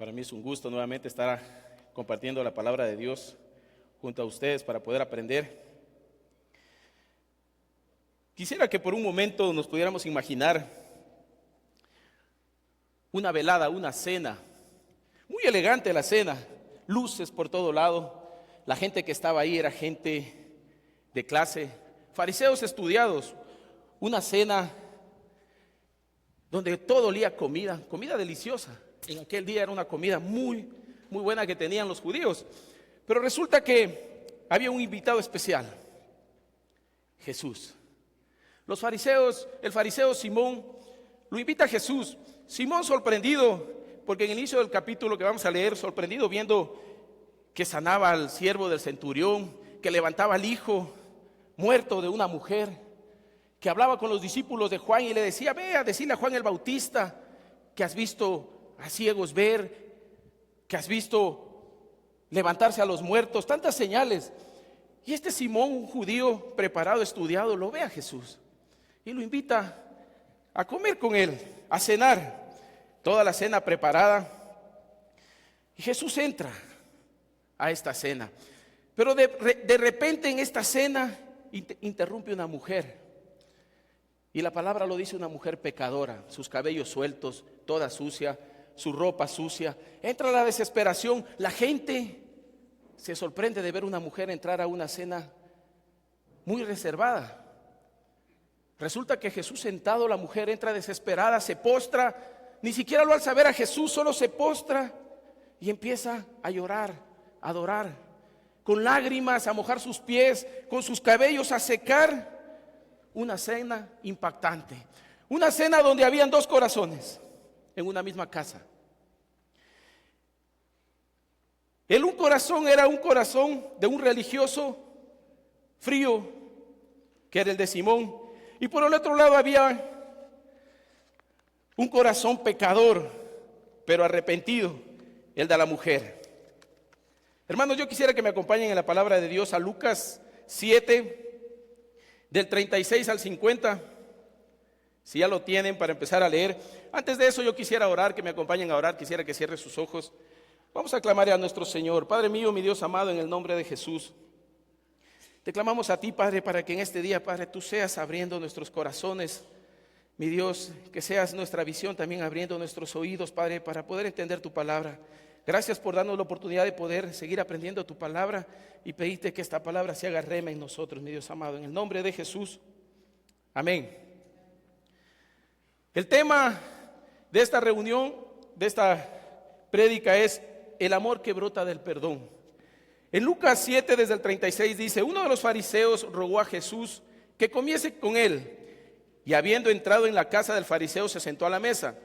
Para mí es un gusto nuevamente estar compartiendo la palabra de Dios junto a ustedes para poder aprender. Quisiera que por un momento nos pudiéramos imaginar una velada, una cena, muy elegante la cena, luces por todo lado. La gente que estaba ahí era gente de clase, fariseos estudiados, una cena donde todo olía comida deliciosa. En aquel día era una comida muy buena que tenían los judíos. Pero resulta que había un invitado especial, Jesús. Los fariseos, el fariseo Simón, lo invita a Jesús. Simón sorprendido, porque en el inicio del capítulo que vamos a leer, sorprendido viendo que sanaba al siervo del centurión, que levantaba al hijo muerto de una mujer, que hablaba con los discípulos de Juan y le decía: ve a decirle a Juan el Bautista que has visto a ciegos ver, que has visto levantarse a los muertos, tantas señales. Y este Simón, un judío preparado, estudiado, lo ve a Jesús y lo invita a comer con él, a cenar. Toda la cena preparada. Y Jesús entra a esta cena. Pero de repente en esta cena interrumpe una mujer. Y la palabra lo dice: una mujer pecadora, sus cabellos sueltos, toda sucia, su ropa sucia. Entra la desesperación. La gente se sorprende de ver una mujer entrar a una cena muy reservada. Resulta que Jesús sentado, la mujer entra desesperada, se postra, ni siquiera lo alza a ver a Jesús, solo se postra y empieza a llorar, a adorar, con lágrimas, a mojar sus pies, con sus cabellos a secar. Una cena impactante, una cena donde habían dos corazones en una misma casa. Un corazón era un corazón de un religioso frío, que era el de Simón, y por el otro lado había un corazón pecador, pero arrepentido, el de la mujer. Hermanos, yo quisiera que me acompañen en la palabra de Dios a Lucas 7, del 36 al 50, si ya lo tienen, para empezar a leer. Antes de eso yo quisiera orar, que me acompañen a orar, quisiera que cierre sus ojos. Vamos a clamar a nuestro Señor. Padre mío, mi Dios amado, en el nombre de Jesús, te clamamos a ti, Padre, para que en este día, Padre, tú seas abriendo nuestros corazones, mi Dios, que seas nuestra visión también abriendo nuestros oídos, Padre, para poder entender tu palabra. Gracias por darnos la oportunidad de poder seguir aprendiendo tu palabra y pedirte que esta palabra se haga rema en nosotros, mi Dios amado, en el nombre de Jesús. Amén. El tema de esta reunión, de esta prédica, es el amor que brota del perdón. En Lucas 7, desde el 36 dice: uno de los fariseos rogó a Jesús que comiese con él, y habiendo entrado en la casa del fariseo se sentó a la mesa.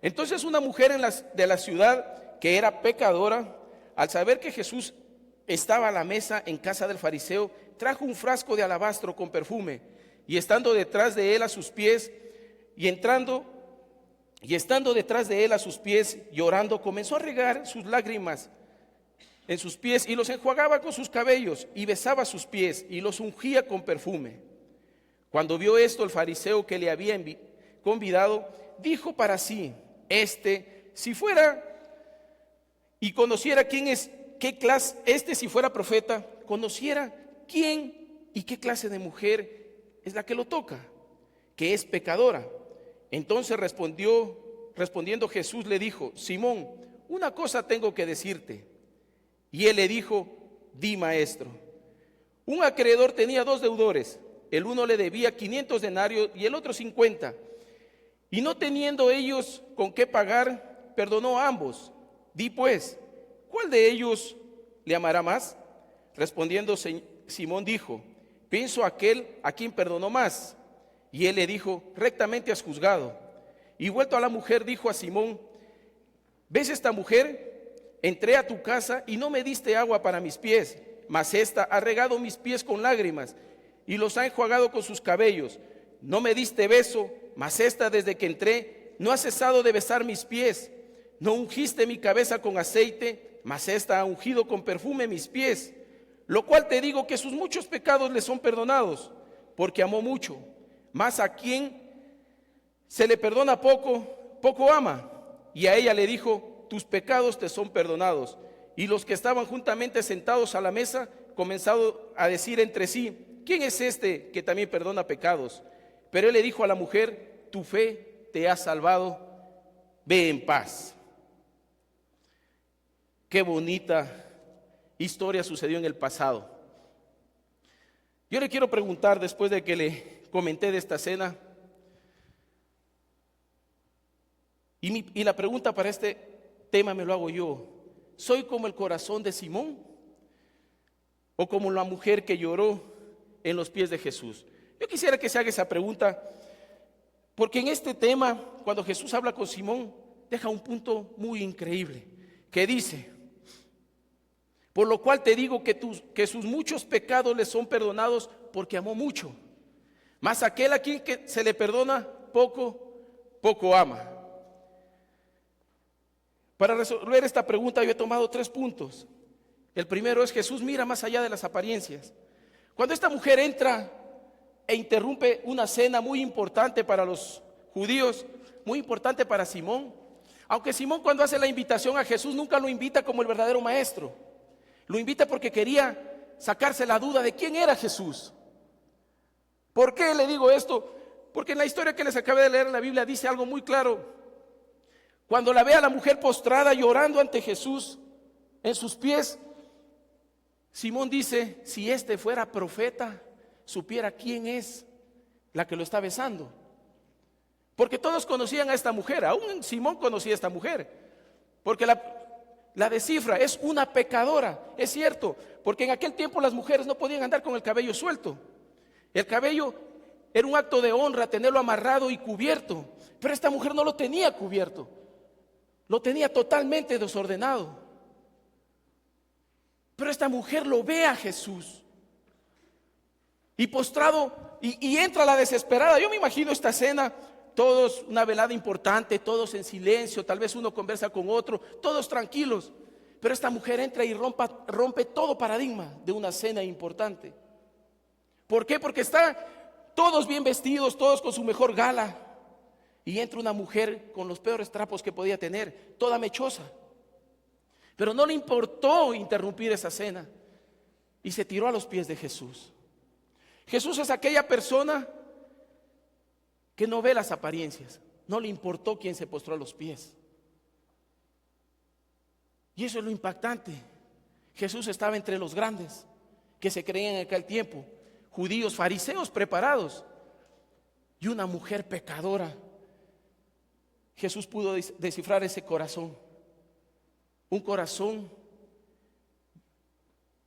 Entonces una mujer de la ciudad, que era pecadora, al saber que Jesús estaba a la mesa en casa del fariseo, trajo un frasco de alabastro con perfume, y estando detrás de él a sus pies, estando detrás de él a sus pies, llorando, comenzó a regar sus lágrimas en sus pies y los enjuagaba con sus cabellos, y besaba sus pies y los ungía con perfume. Cuando vio esto, el fariseo que le había convidado dijo para sí: si fuera y conociera quién es, qué clase, si fuera profeta, conociera quién y qué clase de mujer es la que lo toca, que es pecadora. Entonces respondiendo Jesús le dijo: Simón, una cosa tengo que decirte. Y él le dijo: di, maestro. Un acreedor tenía dos deudores, el uno le debía 500 denarios y el otro 50. Y no teniendo ellos con qué pagar, perdonó a ambos. Di pues, ¿cuál de ellos le amará más? Respondiendo Simón dijo: pienso aquel a quien perdonó más. Y él le dijo: rectamente has juzgado. Y vuelto a la mujer dijo a Simón: ¿ves esta mujer? Entré a tu casa y no me diste agua para mis pies, mas ésta ha regado mis pies con lágrimas y los ha enjuagado con sus cabellos. No me diste beso, mas ésta desde que entré no ha cesado de besar mis pies. No ungiste mi cabeza con aceite, mas ésta ha ungido con perfume mis pies. Lo cual te digo que sus muchos pecados le son perdonados, porque amó mucho. Mas a quien se le perdona poco, poco ama. Y a ella le dijo: tus pecados te son perdonados. Y los que estaban juntamente sentados a la mesa comenzaron a decir entre sí: ¿quién es este que también perdona pecados? Pero él le dijo a la mujer: tu fe te ha salvado, ve en paz. Qué bonita historia sucedió en el pasado. Yo le quiero preguntar, después de que le comenté de esta cena, y la pregunta para este tema me lo hago yo: ¿soy como el corazón de Simón o como la mujer que lloró en los pies de Jesús? Yo quisiera que se haga esa pregunta, porque en este tema, cuando Jesús habla con Simón, deja un punto muy increíble, que dice: por lo cual te digo que sus muchos pecados le son perdonados, porque amó mucho. Mas aquel a quien que se le perdona poco ama. Para resolver esta pregunta yo he tomado 3 puntos. El primero es: Jesús mira más allá de las apariencias. Cuando esta mujer entra e interrumpe una cena muy importante para los judíos, muy importante para Simón, aunque Simón, cuando hace la invitación a Jesús, nunca lo invita como el verdadero maestro, lo invita porque quería sacarse la duda de quién era Jesús. ¿Por qué le digo esto? Porque en la historia que les acabé de leer en la Biblia dice algo muy claro. Cuando la ve a la mujer postrada llorando ante Jesús en sus pies, Simón dice: si este fuera profeta, supiera quién es la que lo está besando. Porque todos conocían a esta mujer, aún Simón conocía a esta mujer, porque la descifra: es una pecadora. Es cierto, porque en aquel tiempo las mujeres no podían andar con el cabello suelto. El cabello era un acto de honra, tenerlo amarrado y cubierto, pero esta mujer no lo tenía cubierto, lo tenía totalmente desordenado. Pero esta mujer lo ve a Jesús y postrado, y entra la desesperada. Yo me imagino esta cena, todos, una velada importante, todos en silencio, tal vez uno conversa con otro, todos tranquilos, pero esta mujer entra y rompe todo paradigma de una cena importante. ¿Por qué? Porque están todos bien vestidos, todos con su mejor gala, y entra una mujer con los peores trapos que podía tener, toda mechosa. Pero no le importó interrumpir esa cena y se tiró a los pies de Jesús. Jesús es aquella persona que no ve las apariencias, no le importó quién se postró a los pies. Y eso es lo impactante. Jesús estaba entre los grandes que se creían en aquel tiempo, judíos, fariseos preparados, y una mujer pecadora. Jesús pudo descifrar ese corazón, un corazón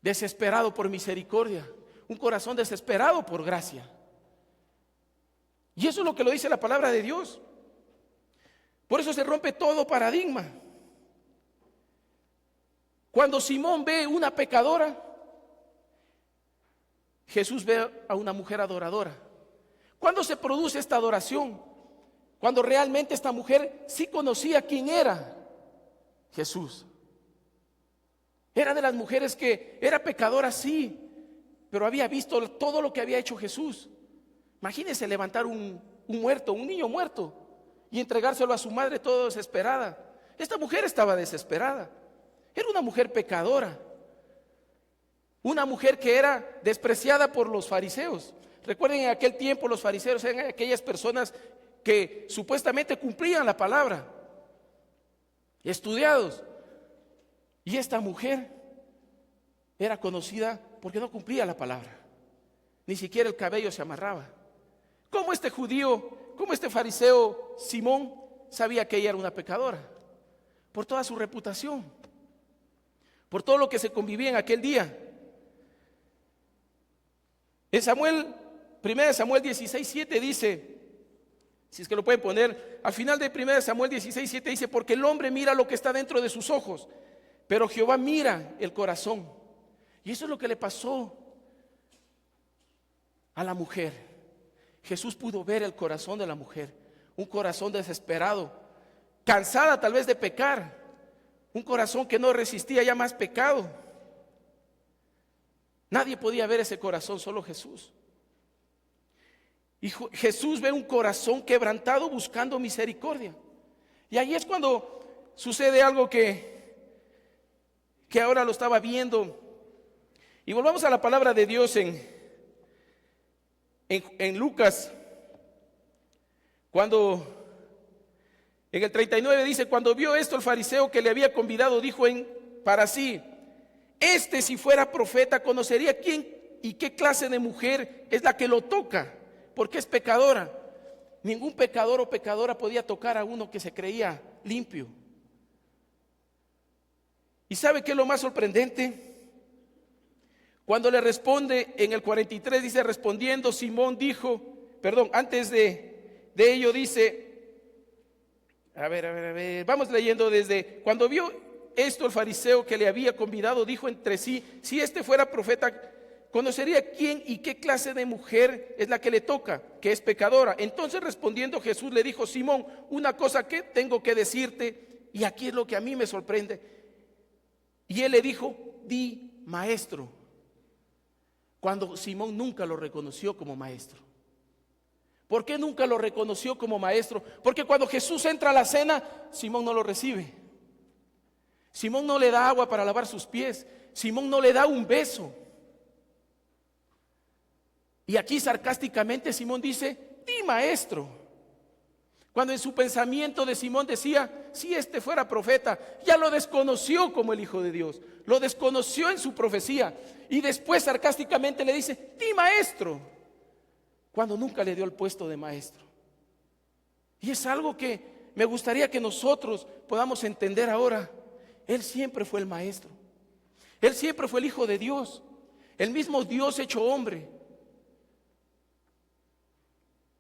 desesperado por misericordia, un corazón desesperado por gracia. Y eso es lo que lo dice la palabra de Dios. Por eso se rompe todo paradigma. Cuando Simón ve una pecadora, Jesús ve a una mujer adoradora. ¿Cuándo se produce esta adoración? Cuando realmente esta mujer sí conocía quién era Jesús. Era de las mujeres que era pecadora, sí, pero había visto todo lo que había hecho Jesús. Imagínense levantar un muerto, un niño muerto, y entregárselo a su madre toda desesperada. Esta mujer estaba desesperada. Era una mujer pecadora, una mujer que era despreciada por los fariseos. Recuerden, en aquel tiempo los fariseos eran aquellas personas que supuestamente cumplían la palabra, estudiados. Y esta mujer era conocida porque no cumplía la palabra, ni siquiera el cabello se amarraba. ¿Cómo este judío, cómo este fariseo Simón sabía que ella era una pecadora? Por toda su reputación, por todo lo que se convivía en aquel día. En 1 Samuel 16:7 dice, si es que lo pueden poner, al final de 1 Samuel 16:7 dice: porque el hombre mira lo que está dentro de sus ojos, pero Jehová mira el corazón. Y eso es lo que le pasó a la mujer. Jesús pudo ver el corazón de la mujer, un corazón desesperado, cansada tal vez de pecar, un corazón que no resistía ya más pecado. Nadie podía ver ese corazón, solo Jesús. Y Jesús ve un corazón quebrantado buscando misericordia. Y ahí es cuando sucede algo que ahora lo estaba viendo. Y volvamos a la palabra de Dios en Lucas, cuando en el 39 dice: cuando vio esto el fariseo que le había convidado, dijo para sí: este, si fuera profeta, conocería quién y qué clase de mujer es la que lo toca, porque es pecadora. Ningún pecador o pecadora podía tocar a uno que se creía limpio. ¿Y sabe qué es lo más sorprendente? Cuando le responde en el 43, dice: respondiendo Simón dijo, antes de ello dice, vamos leyendo desde, cuando vio esto el fariseo que le había convidado, dijo entre sí: si este fuera profeta, conocería quién y qué clase de mujer es la que le toca, que es pecadora. Entonces respondiendo Jesús le dijo: Simón, una cosa que tengo que decirte, y aquí es lo que a mí me sorprende. Y él le dijo: di, maestro. Cuando Simón nunca lo reconoció como maestro. ¿Por qué nunca lo reconoció como maestro? Porque cuando Jesús entra a la cena, Simón no lo recibe. Simón no le da agua para lavar sus pies. Simón no le da un beso. Y aquí sarcásticamente Simón dice: di, maestro. Cuando en su pensamiento de Simón decía: si este fuera profeta, ya lo desconoció como el Hijo de Dios, lo desconoció en su profecía, y después sarcásticamente le dice: di, maestro, cuando nunca le dio el puesto de maestro. Y es algo que me gustaría que nosotros podamos entender ahora. Él siempre fue el maestro, él siempre fue el Hijo de Dios, el mismo Dios hecho hombre.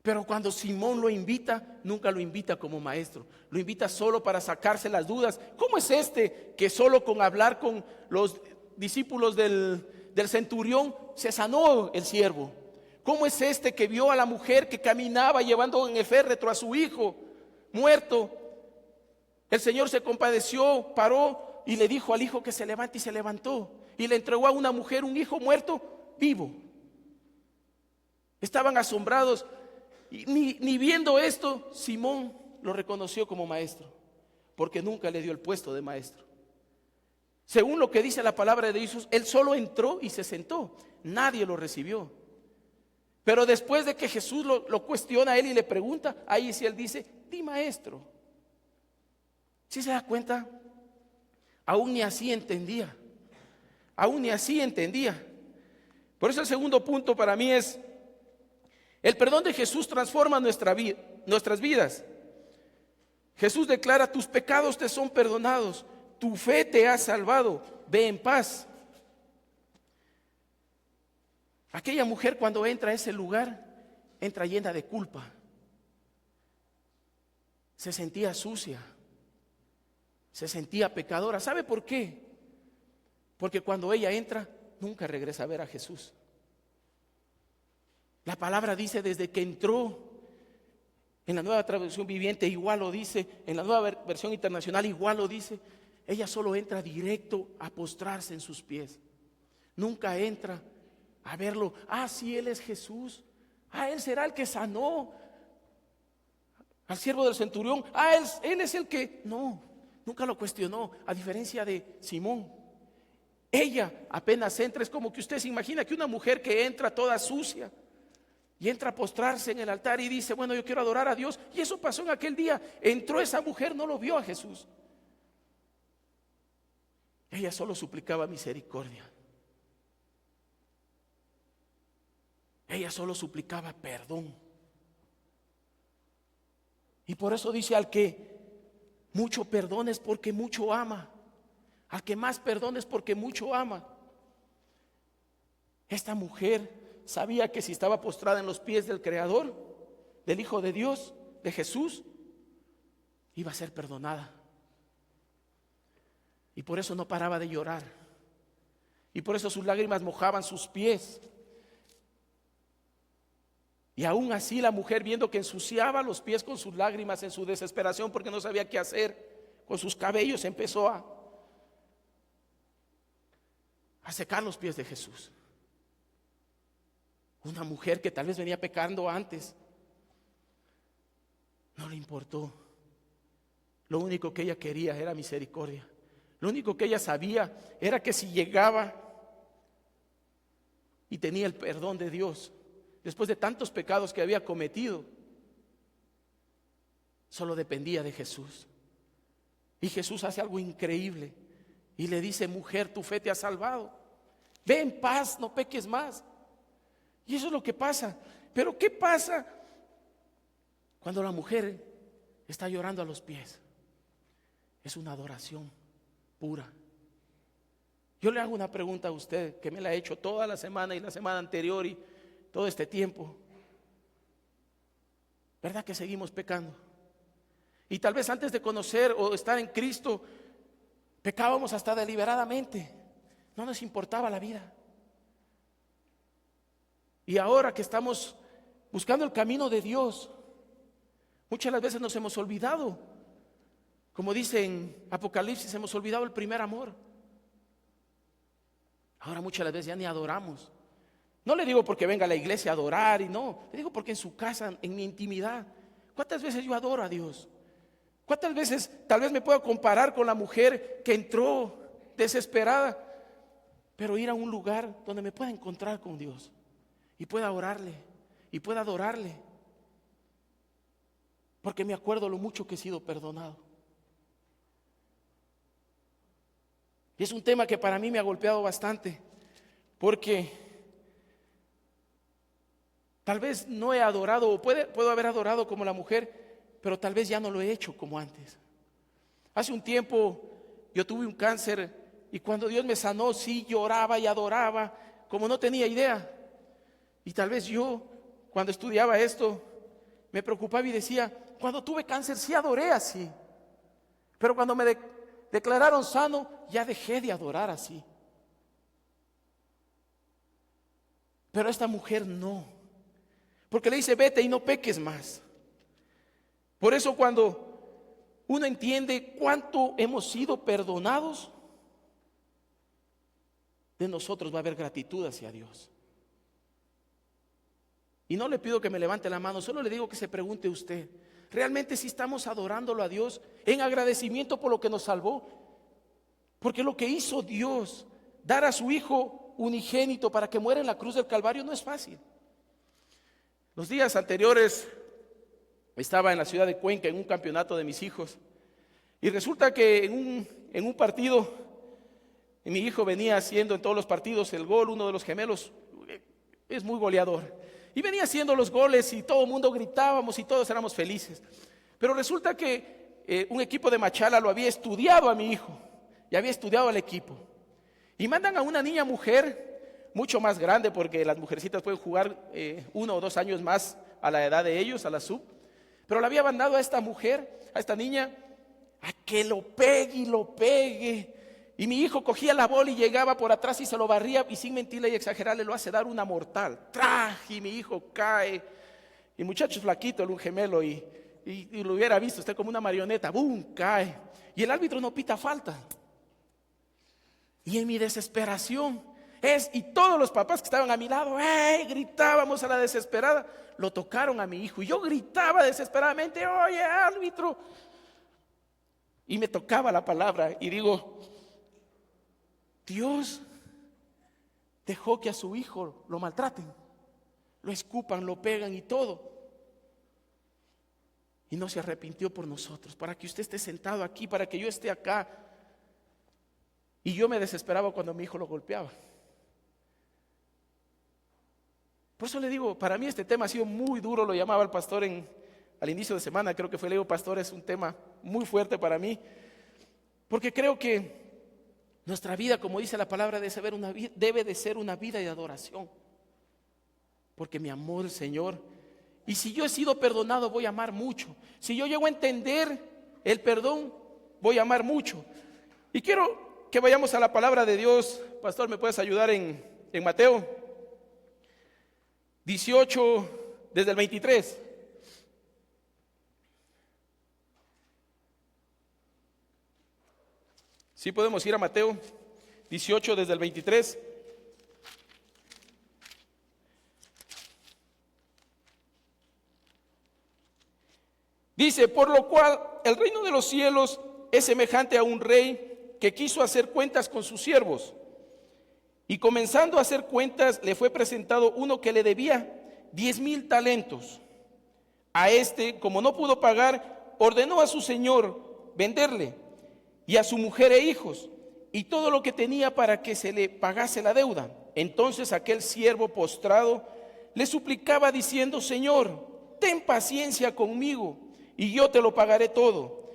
Pero cuando Simón lo invita, nunca lo invita como maestro, lo invita solo para sacarse las dudas. ¿Cómo es este que solo con hablar con los discípulos del centurión se sanó el siervo? ¿Cómo es este que vio a la mujer que caminaba llevando en el féretro a su hijo muerto? El Señor se compadeció, paró y le dijo al hijo que se levante, y se levantó, y le entregó a una mujer un hijo muerto vivo. Estaban asombrados. Y ni viendo esto, Simón lo reconoció como maestro, porque nunca le dio el puesto de maestro. Según lo que dice la palabra de Jesús, él solo entró y se sentó, nadie lo recibió. Pero después de que Jesús lo cuestiona a él y le pregunta, ahí sí él dice: di, maestro. ¿Sí se da cuenta? Aún ni así entendía, aún ni así entendía. Por eso el segundo punto para mí es: el perdón de Jesús transforma nuestras vidas. Jesús declara: tus pecados te son perdonados, tu fe te ha salvado, ve en paz. Aquella mujer, cuando entra a ese lugar, entra llena de culpa. Se sentía sucia, se sentía pecadora. ¿Sabe por qué? Porque cuando ella entra, nunca regresa a ver a Jesús. La palabra dice: desde que entró, en la Nueva Traducción Viviente igual lo dice, en la Nueva Versión Internacional igual lo dice, ella solo entra directo a postrarse en sus pies. Nunca entra a verlo: si Él es Jesús, Él será el que sanó al siervo del centurión, él es el que... No, nunca lo cuestionó, a diferencia de Simón. Ella apenas entra, es como que usted se imagina que una mujer que entra toda sucia y entra a postrarse en el altar y dice: bueno, yo quiero adorar a Dios. Y eso pasó en aquel día. Entró esa mujer, no lo vio a Jesús. Ella solo suplicaba misericordia. Ella solo suplicaba perdón. Y por eso dice: al que mucho perdones porque mucho ama. Al que más perdones porque mucho ama. Esta mujer sabía que si estaba postrada en los pies del Creador, del Hijo de Dios, de Jesús, iba a ser perdonada. Y por eso no paraba de llorar. Y por eso sus lágrimas mojaban sus pies. Y aún así la mujer, viendo que ensuciaba los pies con sus lágrimas en su desesperación porque no sabía qué hacer con sus cabellos, empezó a secar los pies de Jesús. Una mujer que tal vez venía pecando antes, no le importó. lo único que ella quería era misericordia. Lo único que ella sabía era que si llegaba y tenía el perdón de Dios, después de tantos pecados que había cometido, solo dependía de Jesús. Y Jesús hace algo increíble y le dice: mujer, tu fe te ha salvado, ve en paz, no peques más. Y eso es lo que pasa. Pero ¿qué pasa cuando la mujer está llorando a los pies? Es una adoración pura. Yo le hago una pregunta a usted que me la he hecho toda la semana y la semana anterior y todo este tiempo. ¿Verdad que seguimos pecando? Y tal vez antes de conocer o estar en Cristo, pecábamos hasta deliberadamente. No nos importaba la vida. Y ahora que estamos buscando el camino de Dios, muchas de las veces nos hemos olvidado. Como dice en Apocalipsis, hemos olvidado el primer amor. Ahora muchas de las veces ya ni adoramos. No le digo porque venga a la iglesia a adorar, y no, le digo porque en su casa, en mi intimidad, ¿cuántas veces yo adoro a Dios? ¿Cuántas veces tal vez me puedo comparar con la mujer que entró desesperada, pero ir a un lugar donde me pueda encontrar con Dios y pueda orarle y pueda adorarle? Porque me acuerdo lo mucho que he sido perdonado. Y es un tema que para mí me ha golpeado bastante, porque tal vez no he adorado, o puedo haber adorado como la mujer, pero tal vez ya no lo he hecho como antes. Hace un tiempo yo tuve un cáncer y cuando Dios me sanó, sí lloraba y adoraba como no tenía idea. Y tal vez yo, cuando estudiaba esto, me preocupaba y decía: cuando tuve cáncer sí adoré así, pero cuando me declararon sano, ya dejé de adorar así. Pero esta mujer no, porque le dice: vete y no peques más. Por eso cuando uno entiende cuánto hemos sido perdonados, de nosotros va a haber gratitud hacia Dios. Y no le pido que me levante la mano, solo le digo que se pregunte usted: ¿realmente si estamos adorándolo a Dios en agradecimiento por lo que nos salvó? Porque lo que hizo Dios, dar a su Hijo unigénito para que muera en la cruz del Calvario, no es fácil. Los días anteriores estaba en la ciudad de Cuenca en un campeonato de mis hijos y resulta que en un partido mi hijo venía haciendo en todos los partidos el gol. Uno de los gemelos es muy goleador y venía haciendo los goles y todo el mundo gritábamos y todos éramos felices. Pero resulta que un equipo de Machala lo había estudiado a mi hijo y había estudiado al equipo y mandan a una niña mujer mucho más grande, porque las mujercitas pueden jugar 1 o 2 años más a la edad de ellos, a la sub. Pero le había mandado a esta mujer, a esta niña, a que lo pegue y lo pegue. Y mi hijo cogía la bola y llegaba por atrás y se lo barría, y sin mentirle y exagerarle lo hace dar una mortal. ¡Traj! Y mi hijo cae. Y muchacho flaquito, un gemelo, y lo hubiera visto usted como una marioneta. ¡Bum! Cae. Y el árbitro no pita falta. Y en mi desesperación, y todos los papás que estaban a mi lado, gritábamos a la desesperada. Lo tocaron a mi hijo y yo gritaba desesperadamente: oye, árbitro. Y me tocaba la palabra y digo: Dios dejó que a su hijo lo maltraten, lo escupan, lo pegan y todo, y no se arrepintió por nosotros, para que usted esté sentado aquí, para que yo esté acá. Y yo me desesperaba cuando mi hijo lo golpeaba. Por eso le digo, para mí este tema ha sido muy duro. Lo llamaba el pastor al inicio de semana, creo que fue: le digo, pastor, es un tema muy fuerte para mí, porque creo que nuestra vida, como dice la palabra, debe de ser una vida de adoración, porque me amó el Señor. Y si yo he sido perdonado, voy a amar mucho. Si yo llego a entender el perdón, voy a amar mucho. Y quiero que vayamos a la palabra de Dios. Pastor, ¿me puedes ayudar en Mateo 18, desde el 23? Sí, podemos ir a Mateo 18, desde el 23. Dice, por lo cual el reino de los cielos es semejante a un rey que quiso hacer cuentas con sus siervos. Y comenzando a hacer cuentas, le fue presentado uno que le debía 10,000 talentos. A este, como no pudo pagar, ordenó a su señor venderle y a su mujer e hijos y todo lo que tenía para que se le pagase la deuda. Entonces aquel siervo postrado le suplicaba diciendo, Señor, ten paciencia conmigo y yo te lo pagaré todo.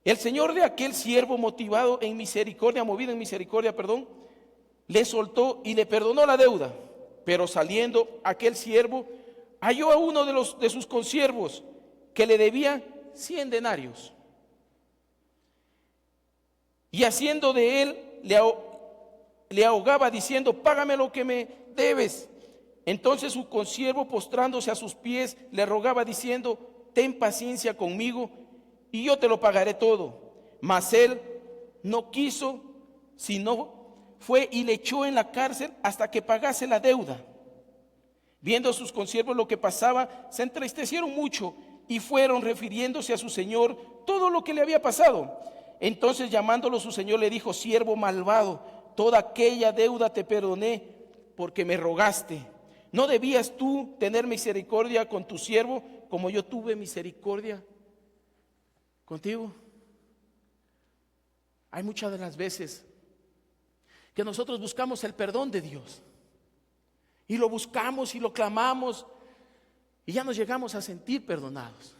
El señor de aquel siervo, movido en misericordia, le soltó y le perdonó la deuda. Pero saliendo aquel siervo, halló a uno de sus consiervos que le debía 100 denarios. Y haciendo de él, le ahogaba diciendo, págame lo que me debes. Entonces su consiervo, postrándose a sus pies, le rogaba diciendo, ten paciencia conmigo y yo te lo pagaré todo. Mas él no quiso, sino fue y le echó en la cárcel hasta que pagase la deuda. Viendo sus consiervos lo que pasaba, se entristecieron mucho y fueron refiriéndose a su señor todo lo que le había pasado. Entonces llamándolo su señor le dijo, siervo malvado, toda aquella deuda te perdoné porque me rogaste. ¿No debías tú tener misericordia con tu siervo como yo tuve misericordia contigo? Hay muchas de las veces que nosotros buscamos el perdón de Dios y lo buscamos y lo clamamos y ya nos llegamos a sentir perdonados.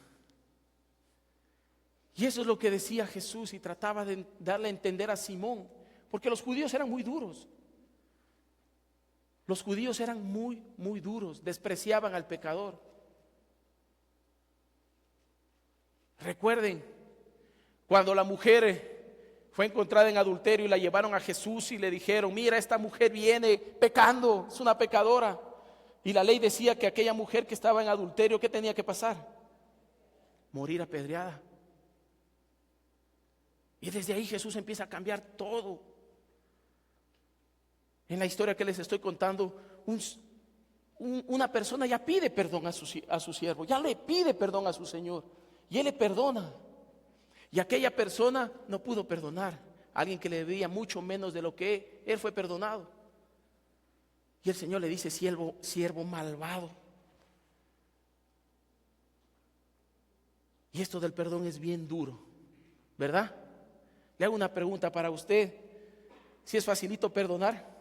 Y eso es lo que decía Jesús y trataba de darle a entender a Simón, porque los judíos eran muy duros. Los judíos eran muy, muy duros, despreciaban al pecador. Recuerden, cuando la mujer fue encontrada en adulterio y la llevaron a Jesús y le dijeron, mira, esta mujer viene pecando, es una pecadora. Y la ley decía que aquella mujer que estaba en adulterio, ¿qué tenía que pasar? Morir apedreada. Y desde ahí Jesús empieza a cambiar todo. En la historia que les estoy contando, una persona ya pide perdón a su siervo, ya le pide perdón a su Señor, y Él le perdona. Y aquella persona no pudo perdonar a alguien que le debía mucho menos de lo que él fue perdonado. Y el Señor le dice, siervo malvado. Y esto del perdón es bien duro, ¿verdad? Le hago una pregunta para usted. ¿Si es facilito perdonar?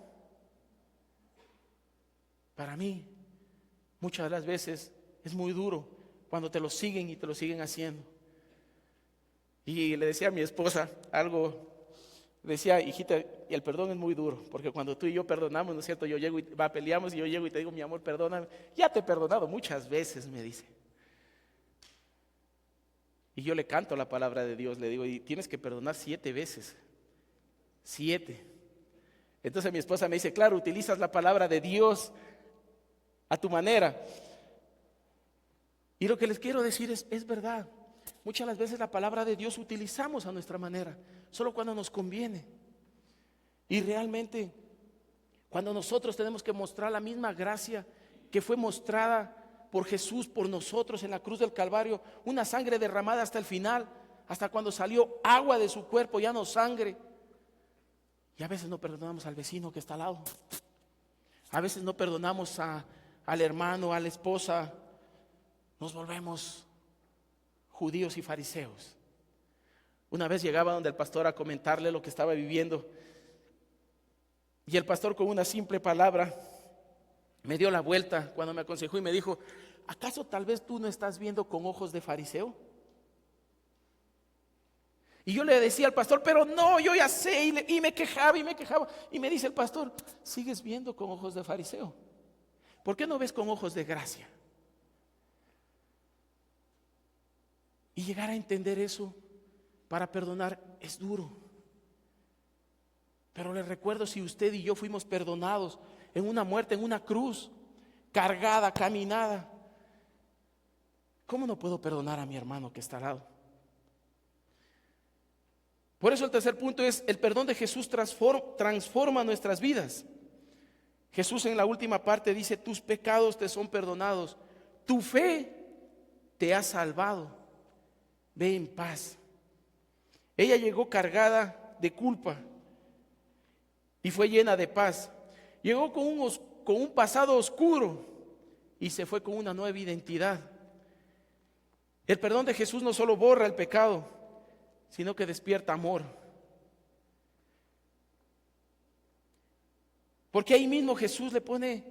Para mí, muchas de las veces es muy duro cuando te lo siguen y te lo siguen haciendo. Y le decía a mi esposa algo, le decía, hijita, el perdón es muy duro, porque cuando tú y yo perdonamos, ¿no es cierto? Yo llego y peleamos y yo llego y te digo, mi amor, perdóname. Ya te he perdonado muchas veces, me dice. Y yo le canto la palabra de Dios, le digo, y tienes que perdonar 7 veces. 7. Entonces mi esposa me dice, claro, utilizas la palabra de Dios a tu manera. Y lo que les quiero decir es verdad. Muchas las veces la palabra de Dios utilizamos a nuestra manera, solo cuando nos conviene. Y realmente, cuando nosotros tenemos que mostrar la misma gracia que fue mostrada por Jesús, por nosotros en la cruz del Calvario, una sangre derramada hasta el final, hasta cuando salió agua de su cuerpo, ya no sangre. Y a veces no perdonamos al vecino que está al lado. A veces no perdonamos al hermano, a la esposa. Nos volvemos judíos y fariseos. Una vez llegaba donde el pastor a comentarle lo que estaba viviendo. Y el pastor con una simple palabra me dio la vuelta cuando me aconsejó y me dijo, ¿acaso tal vez tú no estás viendo con ojos de fariseo? Y yo le decía al pastor, pero no, yo ya sé, y me quejaba. Y me dice el pastor, sigues viendo con ojos de fariseo. ¿Por qué no ves con ojos de gracia? Y llegar a entender eso para perdonar es duro. Pero les recuerdo, si usted y yo fuimos perdonados en una muerte, en una cruz, cargada, caminada, ¿cómo no puedo perdonar a mi hermano que está al lado? Por eso el tercer punto es, el perdón de Jesús transforma nuestras vidas. Jesús en la última parte dice, tus pecados te son perdonados, tu fe te ha salvado. ve en paz. Ella llegó cargada de culpa y fue llena de paz. Llegó con un pasado oscuro y se fue con una nueva identidad. El perdón de Jesús no solo borra el pecado, sino que despierta amor. Porque ahí mismo Jesús le pone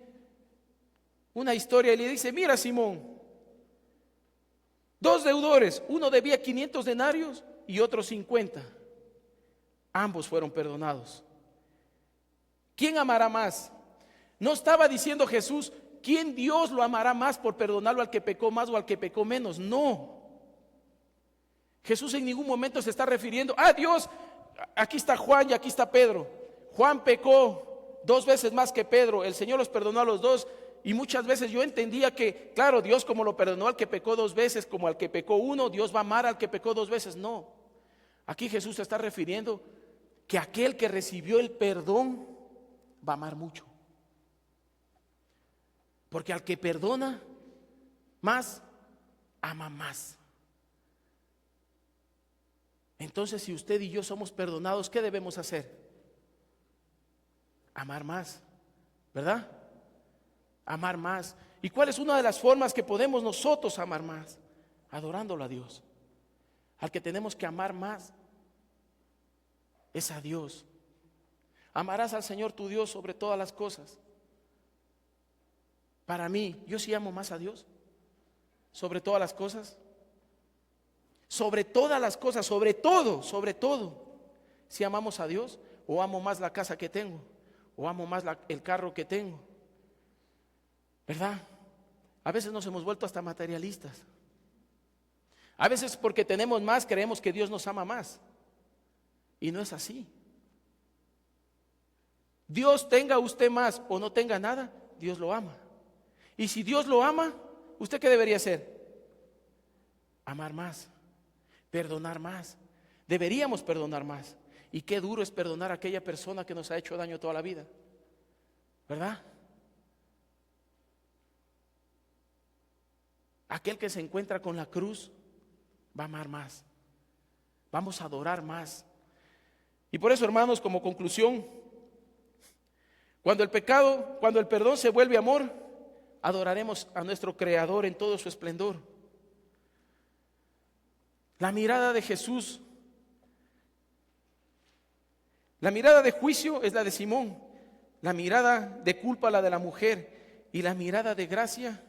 una historia y le dice: mira, Simón, 2 deudores, uno debía 500 denarios y otro 50. Ambos fueron perdonados. ¿Quién amará más? No estaba diciendo Jesús quién Dios lo amará más por perdonarlo al que pecó más o al que pecó menos. No. Jesús en ningún momento se está refiriendo: Dios, aquí está Juan y aquí está Pedro. Juan pecó 2 veces más que Pedro, el Señor los perdonó a los dos. Y muchas veces yo entendía que, claro, Dios como lo perdonó al que pecó 2 veces, como al que pecó 1, Dios va a amar al que pecó 2 veces. No, aquí Jesús se está refiriendo que aquel que recibió el perdón va a amar mucho. Porque al que perdona más, ama más. Entonces, si usted y yo somos perdonados, ¿qué debemos hacer? Amar más, ¿verdad? Amar más. ¿Y cuál es una de las formas que podemos nosotros amar más? Adorándolo a Dios. Al que tenemos que amar más es a Dios. Amarás al Señor tu Dios sobre todas las cosas. Para mí, yo sí amo más a Dios sobre todas las cosas. Sobre todas las cosas, sobre todo. Si amamos a Dios, o amo más la casa que tengo, o amo más el carro que tengo, ¿verdad? A veces nos hemos vuelto hasta materialistas. A veces porque tenemos más creemos que Dios nos ama más, y no es así. Dios, tenga usted más o no tenga nada, Dios lo ama. Y si Dios lo ama, ¿usted qué debería hacer? Amar más, perdonar más. Deberíamos perdonar más. Y qué duro es perdonar a aquella persona que nos ha hecho daño toda la vida, ¿verdad? Aquel que se encuentra con la cruz va a amar más. Vamos a adorar más. Y por eso, hermanos, como conclusión, cuando el perdón se vuelve amor, adoraremos a nuestro Creador en todo su esplendor. La mirada de Jesús, la mirada de juicio es la de Simón, la mirada de culpa la de la mujer y la mirada de gracia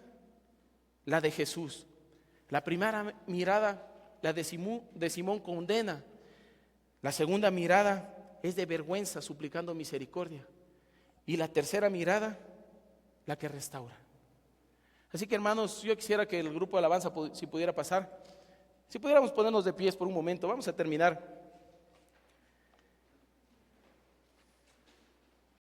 la de Jesús. La primera mirada, la de Simón, condena. La segunda mirada es de vergüenza, suplicando misericordia. Y la tercera mirada, la que restaura. Así que, hermanos, yo quisiera que el grupo de alabanza, si pudiera pasar, si pudiéramos ponernos de pies por un momento, vamos a terminar.